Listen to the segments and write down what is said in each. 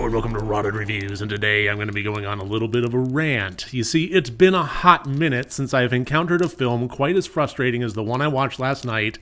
Hello and welcome to Rotted Reviews, and today I'm going to be going on a little bit of a rant. You see, it's been a hot minute since I've encountered a film quite as frustrating as the one I watched last night,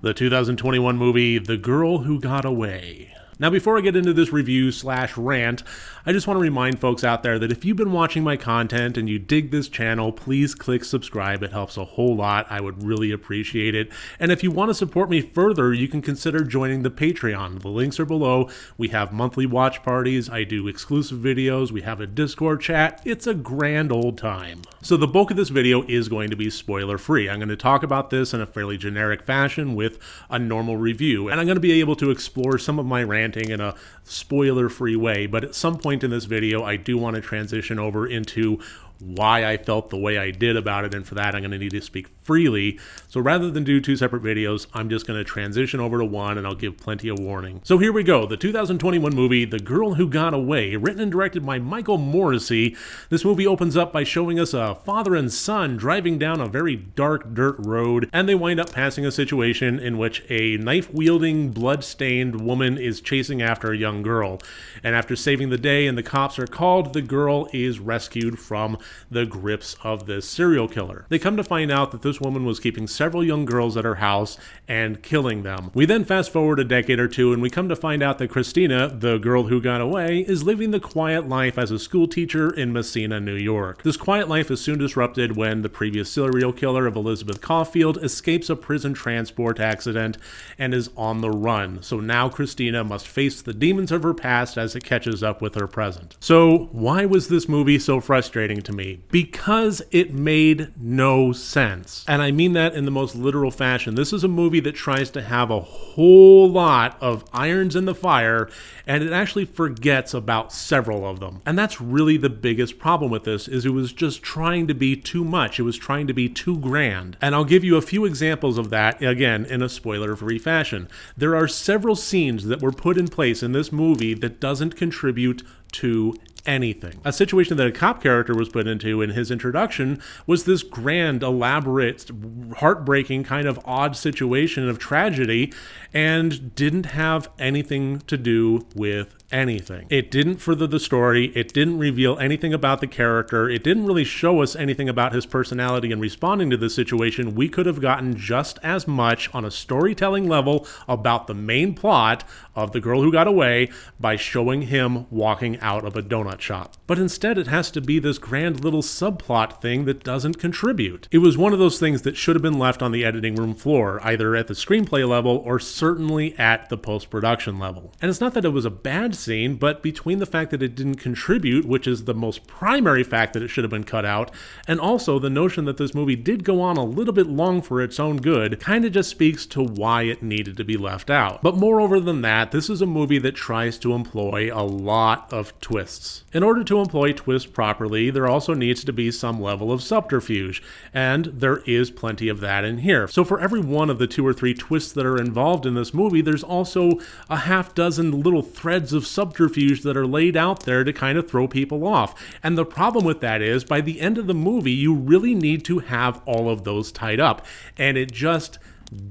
the 2021 movie, The Girl Who Got Away. Now, before I get into this review/rant, I just want to remind folks out there that if you've been watching my content and you dig this channel, please click subscribe. It helps a whole lot. I would really appreciate it. And if you want to support me further, you can consider joining the Patreon. The links are below. We have monthly watch parties. I do exclusive videos. We have a Discord chat. It's a grand old time. So the bulk of this video is going to be spoiler-free. I'm going to talk about this in a fairly generic fashion with a normal review. And I'm going to be able to explore some of my ranting in a spoiler-free way, but at some point in this video I do want to transition over into why I felt the way I did about it, and for that I'm going to need to speak freely. So rather than do two separate videos, I'm just going to transition over to one, and I'll give plenty of warning. So here we go, the 2021 movie, The Girl Who Got Away, written and directed by Michael Morrissey. This movie opens up by showing us a father and son driving down a very dark dirt road, and they wind up passing a situation in which a knife-wielding, blood-stained woman is chasing after a young girl. And after saving the day and the cops are called, the girl is rescued from the grips of this serial killer. They come to find out that this woman was keeping several young girls at her house and killing them. We then fast forward a decade or two and we come to find out that Christina, the girl who got away, is living the quiet life as a school teacher in Messina, New York. This quiet life is soon disrupted when the previous serial killer of Elizabeth Caulfield escapes a prison transport accident and is on the run. So now Christina must face the demons of her past as it catches up with her present. So why was this movie so frustrating to me? Because it made no sense. And I mean that in the most literal fashion. This is a movie that tries to have a whole lot of irons in the fire, and it actually forgets about several of them. And that's really the biggest problem with this, is it was just trying to be too much. It was trying to be too grand. And I'll give you a few examples of that, again, in a spoiler-free fashion. There are several scenes that were put in place in this movie that doesn't contribute to anything. A situation that a cop character was put into in his introduction was this grand, elaborate, heartbreaking, kind of odd situation of tragedy, and didn't have anything to do with anything. It didn't further the story. It didn't reveal anything about the character. It didn't really show us anything about his personality in responding to this situation. We could have gotten just as much on a storytelling level about the main plot of The Girl Who Got Away by showing him walking out of a donut shop. But instead it has to be this grand little subplot thing that doesn't contribute. It was one of those things that should have been left on the editing room floor, either at the screenplay level or certainly at the post-production level. And it's not that it was a bad scene, but between the fact that it didn't contribute, which is the most primary fact that it should have been cut out, and also the notion that this movie did go on a little bit long for its own good, kind of just speaks to why it needed to be left out. But moreover than that, this is a movie that tries to employ a lot of twists. In order to employ twists properly, there also needs to be some level of subterfuge, and there is plenty of that in here. So for every one of the 2 or 3 twists that are involved in this movie, there's also a half dozen little threads of subterfuge that are laid out there to kind of throw people off. And the problem with that is, by the end of the movie, you really need to have all of those tied up, and it just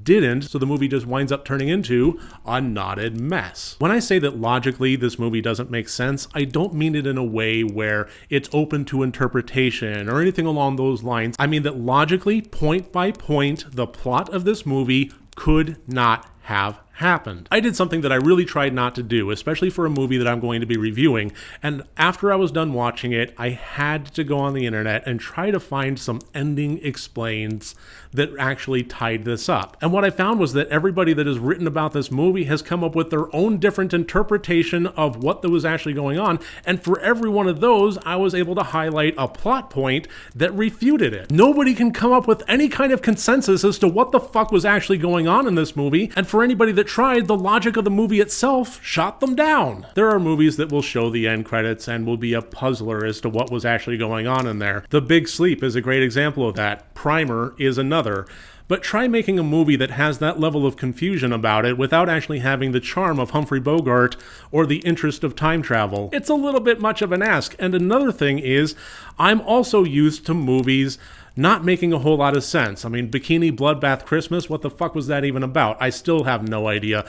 didn't, so the movie just winds up turning into a knotted mess. When I say that logically this movie doesn't make sense, I don't mean it in a way where it's open to interpretation or anything along those lines. I mean that logically, point by point, the plot of this movie could not have happened. I did something that I really tried not to do, especially for a movie that I'm going to be reviewing, and after I was done watching it, I had to go on the internet and try to find some ending explains that actually tied this up. And what I found was that everybody that has written about this movie has come up with their own different interpretation of what was actually going on, and for every one of those, I was able to highlight a plot point that refuted it. Nobody can come up with any kind of consensus as to what the fuck was actually going on in this movie, and for anybody that tried, the logic of the movie itself shot them down. There are movies that will show the end credits and will be a puzzler as to what was actually going on in there. The Big Sleep is a great example of that. Primer is another. But try making a movie that has that level of confusion about it without actually having the charm of Humphrey Bogart or the interest of time travel. It's a little bit much of an ask. And another thing is, I'm also used to movies not making a whole lot of sense. I mean, Bikini Bloodbath Christmas, what the fuck was that even about? I still have no idea.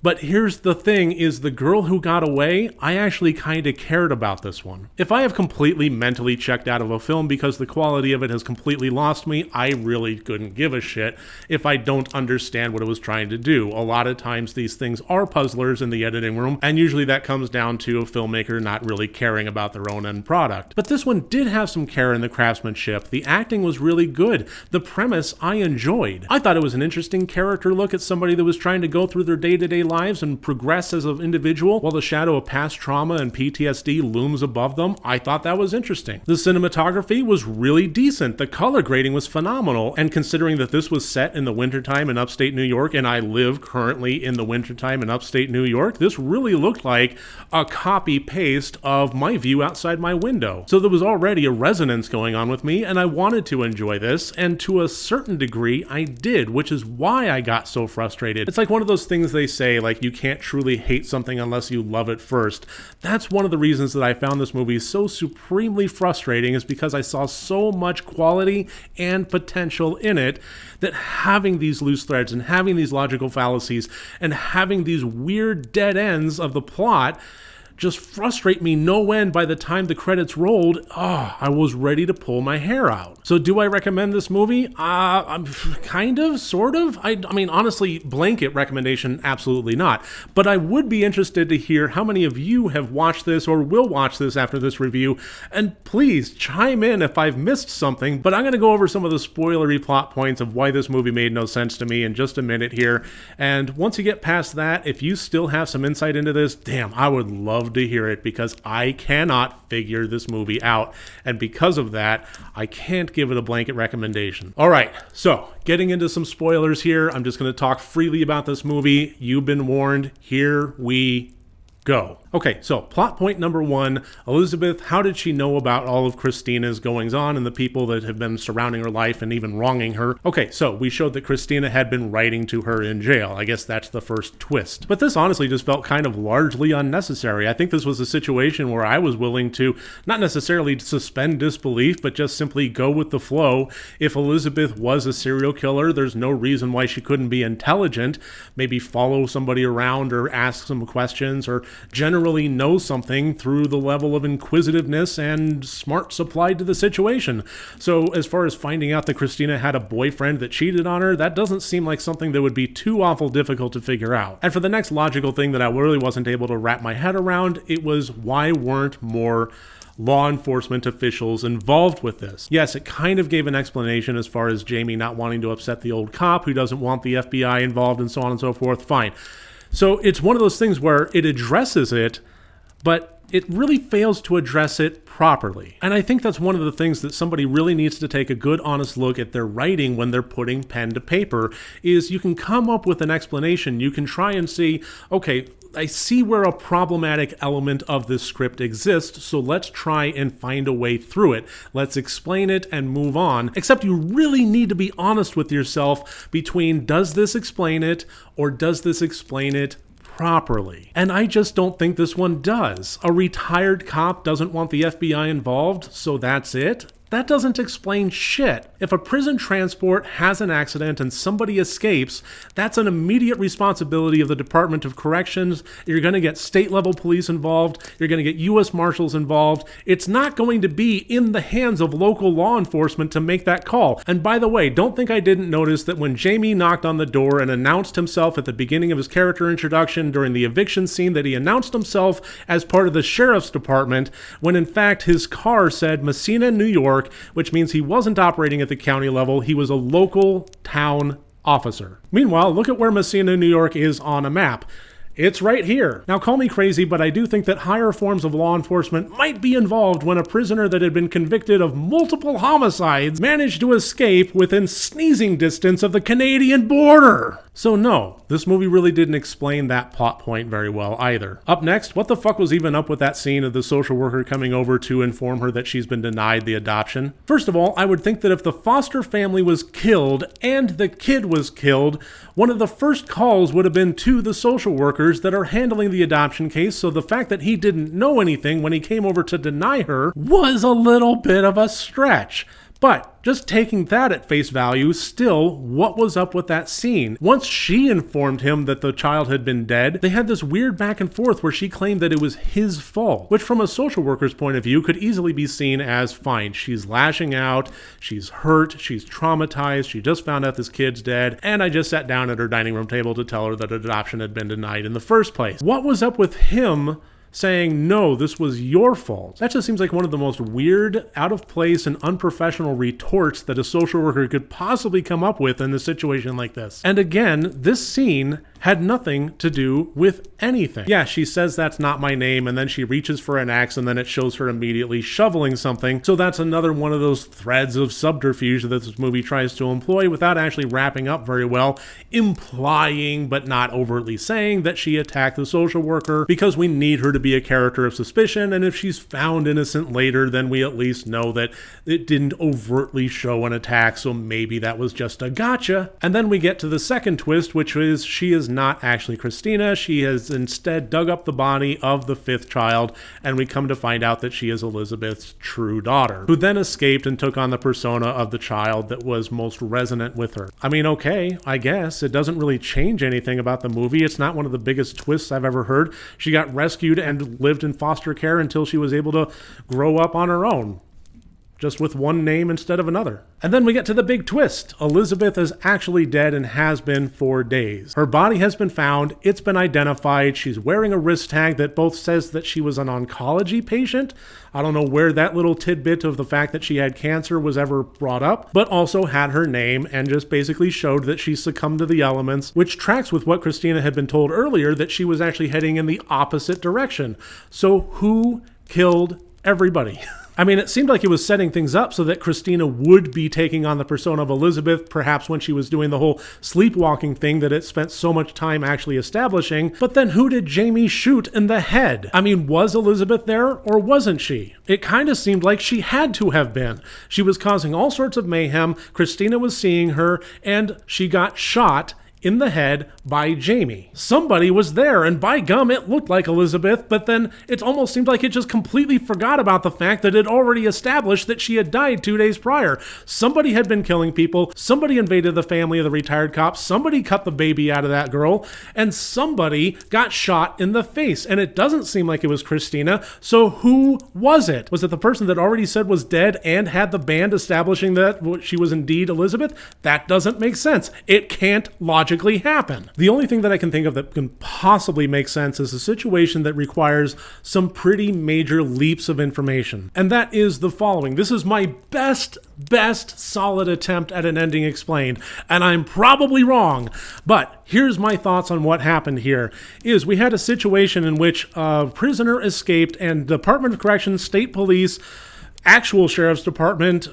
But here's the thing, is the girl who got away, I actually kind of cared about this one. If I have completely mentally checked out of a film because the quality of it has completely lost me, I really couldn't give a shit if I don't understand what it was trying to do. A lot of times these things are puzzlers in the editing room, and usually that comes down to a filmmaker not really caring about their own end product. But this one did have some care in the craftsmanship. The acting was really good. The premise I enjoyed. I thought it was an interesting character look at somebody that was trying to go through their day-to-day lives and progress as an individual while the shadow of past trauma and PTSD looms above them. I thought that was interesting. The cinematography was really decent. The color grading was phenomenal, and considering that this was set in the wintertime in upstate New York, and I live currently in the wintertime in upstate New York, this really looked like a copy-paste of my view outside my window. So there was already a resonance going on with me, and I wanted to enjoy this, and to a certain degree I did, which is why I got so frustrated. It's like one of those things they say, like, you can't truly hate something unless you love it first. That's one of the reasons that I found this movie so supremely frustrating, is because I saw so much quality and potential in it that having these loose threads and having these logical fallacies and having these weird dead ends of the plot just frustrate me no end. By the time the credits rolled, I was ready to pull my hair out. So do I recommend this movie? I'm kind of, sort of. I mean, honestly, blanket recommendation, absolutely not. But I would be interested to hear how many of you have watched this or will watch this after this review. And please chime in if I've missed something. But I'm going to go over some of the spoilery plot points of why this movie made no sense to me in just a minute here. And once you get past that, if you still have some insight into this, damn, I would love to hear it, because I cannot figure this movie out, and because of that I can't give it a blanket recommendation. Alright, so getting into some spoilers here, I'm just going to talk freely about this movie. You've been warned. Here we go. Okay, so plot point number 1, Elizabeth, how did she know about all of Christina's goings on and the people that have been surrounding her life and even wronging her? Okay, so we showed that Christina had been writing to her in jail. I guess that's the first twist. But this honestly just felt kind of largely unnecessary. I think this was a situation where I was willing to not necessarily suspend disbelief, but just simply go with the flow. If Elizabeth was a serial killer, there's no reason why she couldn't be intelligent, maybe follow somebody around or ask some questions, or generally know something through the level of inquisitiveness and smarts applied to the situation. So as far as finding out that Christina had a boyfriend that cheated on her, that doesn't seem like something that would be too awful difficult to figure out. And for the next logical thing that I really wasn't able to wrap my head around, it was, why weren't more law enforcement officials involved with this? Yes, it kind of gave an explanation as far as Jamie not wanting to upset the old cop who doesn't want the FBI involved and so on and so forth. Fine. So it's one of those things where it addresses it, but it really fails to address it properly. And I think that's one of the things that somebody really needs to take a good, honest look at their writing when they're putting pen to paper, is you can come up with an explanation. You can try and see, okay, I see where a problematic element of this script exists, so let's try and find a way through it. Let's explain it and move on. Except you really need to be honest with yourself between, does this explain it or does this explain it properly? And I just don't think this one does. A retired cop doesn't want the FBI involved, so that's it? That doesn't explain shit. If a prison transport has an accident and somebody escapes, that's an immediate responsibility of the Department of Corrections. You're going to get state-level police involved. You're going to get U.S. Marshals involved. It's not going to be in the hands of local law enforcement to make that call. And by the way, don't think I didn't notice that when Jamie knocked on the door and announced himself at the beginning of his character introduction during the eviction scene, that he announced himself as part of the sheriff's department, when in fact his car said Messina, New York, which means he wasn't operating at the county level. He was a local town officer. Meanwhile, look at where Messina, New York is on a map. It's right here. Now, call me crazy, but I do think that higher forms of law enforcement might be involved when a prisoner that had been convicted of multiple homicides managed to escape within sneezing distance of the Canadian border. So no, this movie really didn't explain that plot point very well either. Up next, what the fuck was even up with that scene of the social worker coming over to inform her that she's been denied the adoption? First of all, I would think that if the foster family was killed and the kid was killed, one of the first calls would have been to the social workers that are handling the adoption case, so the fact that he didn't know anything when he came over to deny her was a little bit of a stretch. But just taking that at face value, still, what was up with that scene? Once she informed him that the child had been dead, they had this weird back and forth where she claimed that it was his fault, which from a social worker's point of view could easily be seen as fine. She's lashing out, she's hurt, she's traumatized, she just found out this kid's dead, and I just sat down at her dining room table to tell her that adoption had been denied in the first place. What was up with him saying, no, this was your fault? That just seems like one of the most weird, out of place, and unprofessional retorts that a social worker could possibly come up with in a situation like this. And again, this scene had nothing to do with anything. Yeah, she says that's not my name, and then she reaches for an axe, and then it shows her immediately shoveling something. So that's another one of those threads of subterfuge that this movie tries to employ without actually wrapping up very well, implying but not overtly saying that she attacked the social worker because we need her to be a character of suspicion, and if she's found innocent later, then we at least know that it didn't overtly show an attack, so maybe that was just a gotcha. And then we get to the second twist, which is she is not actually Christina. She has instead dug up the body of the fifth child, and we come to find out that she is Elizabeth's true daughter, who then escaped and took on the persona of the child that was most resonant with her. I mean, okay, I guess. It doesn't really change anything about the movie. It's not one of the biggest twists I've ever heard. She got rescued and lived in foster care until she was able to grow up on her own, just with one name instead of another. And then we get to the big twist. Elizabeth is actually dead and has been for days. Her body has been found. It's been identified. She's wearing a wrist tag that both says that she was an oncology patient. I don't know where that little tidbit of the fact that she had cancer was ever brought up, but also had her name and just basically showed that she succumbed to the elements, which tracks with what Christina had been told earlier, that she was actually heading in the opposite direction. So who killed everybody? I mean, it seemed like it was setting things up so that Christina would be taking on the persona of Elizabeth, perhaps when she was doing the whole sleepwalking thing that it spent so much time actually establishing. But then who did Jamie shoot in the head? I mean, was Elizabeth there or wasn't she? It kind of seemed like she had to have been. She was causing all sorts of mayhem. Christina was seeing her, and she got shot in the head by Jamie. Somebody was there, and by gum, it looked like Elizabeth, but then it almost seemed like it just completely forgot about the fact that it already established that she had died 2 days prior. Somebody had been killing people, somebody invaded the family of the retired cop, somebody cut the baby out of that girl, and somebody got shot in the face, and it doesn't seem like it was Christina, so who was it? Was it the person that already said was dead and had the band establishing that she was indeed Elizabeth? That doesn't make sense. It can't logically happen. The only thing that I can think of that can possibly make sense is a situation that requires some pretty major leaps of information. And that is the following. This is my best solid attempt at an ending explained, and I'm probably wrong, but here's my thoughts on what happened here. Is we had a situation in which a prisoner escaped, and Department of Corrections, State Police, actual Sheriff's Department,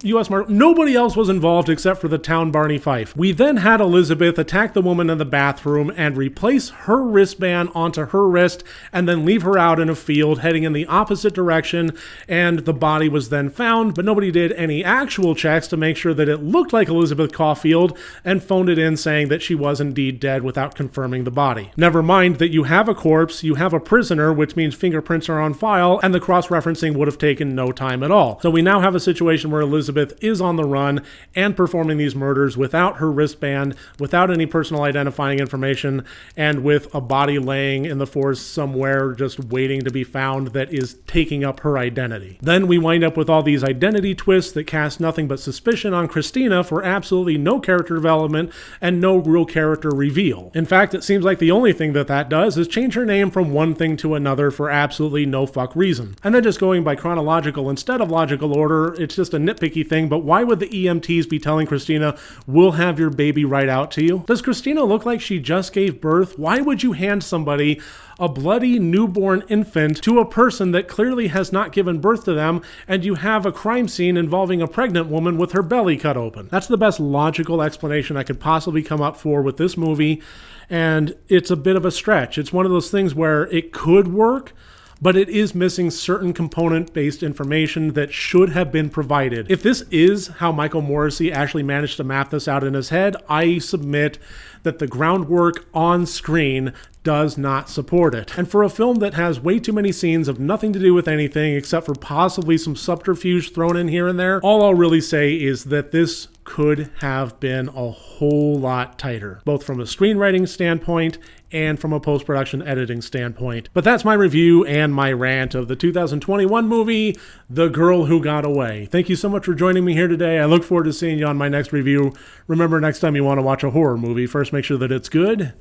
U.S. Marshal, nobody else was involved except for the town Barney Fife. We then had Elizabeth attack the woman in the bathroom and replace her wristband onto her wrist and then leave her out in a field heading in the opposite direction, and the body was then found, but nobody did any actual checks to make sure that it looked like Elizabeth Caulfield and phoned it in saying that she was indeed dead without confirming the body. Never mind that you have a corpse, you have a prisoner, which means fingerprints are on file, and the cross-referencing would have taken no time at all. So we now have a situation where Elizabeth is on the run and performing these murders without her wristband, without any personal identifying information, and with a body laying in the forest somewhere just waiting to be found that is taking up her identity. Then we wind up with all these identity twists that cast nothing but suspicion on Christina for absolutely no character development and no real character reveal. In fact, it seems like the only thing that does is change her name from one thing to another for absolutely no fuck reason. And then just going by chronological instead of logical order, it's just a nitpicky thing, but why would the EMTs be telling Christina, we'll have your baby right out to you? Does Christina look like she just gave birth? Why would you hand somebody a bloody newborn infant to a person that clearly has not given birth to them, and you have a crime scene involving a pregnant woman with her belly cut open? That's the best logical explanation I could possibly come up for with this movie, and it's a bit of a stretch. It's one of those things where it could work, but it is missing certain component-based information that should have been provided. If this is how Michael Morrissey actually managed to map this out in his head, I submit that the groundwork on screen does not support it. And for a film that has way too many scenes of nothing to do with anything except for possibly some subterfuge thrown in here and there, all I'll really say is that this could have been a whole lot tighter, both from a screenwriting standpoint and from a post-production editing standpoint. But that's my review and my rant of the 2021 movie, The Girl Who Got Away. Thank you so much for joining me here today. I look forward to seeing you on my next review. Remember, next time you want to watch a horror movie, first make sure that it's good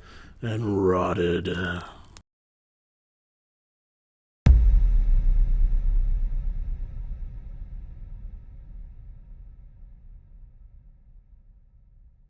and rotted.